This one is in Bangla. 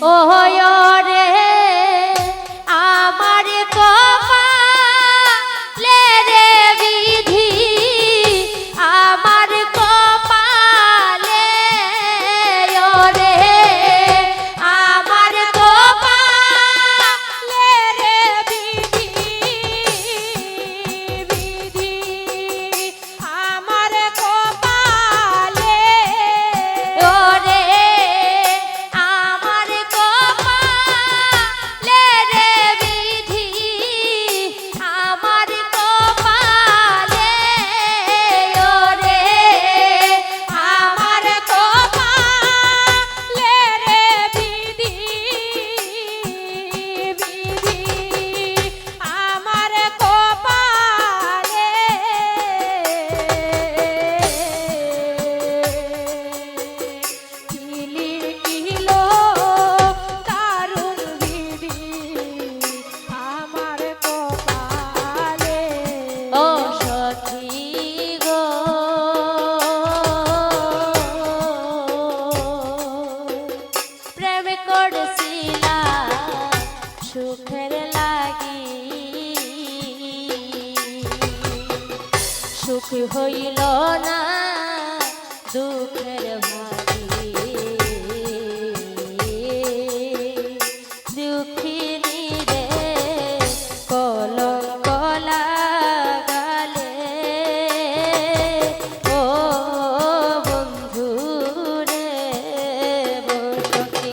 ও রে আমার কপালে রে বিধি আমার কপালে ও রে আমার কপালে রে বিধি বিধি আমার কপালে ও রে আমার কপালে রে বিধি আমার কপালে ও রে আমার কপালে রে বিধি বিধি আমার কপালে কিলির কিলো দারুণ বিধি আমার কপালে ও সখী গো প্রেম করছিলাম সুখের লাগি সুখ হইল না দুঃখের ভাগি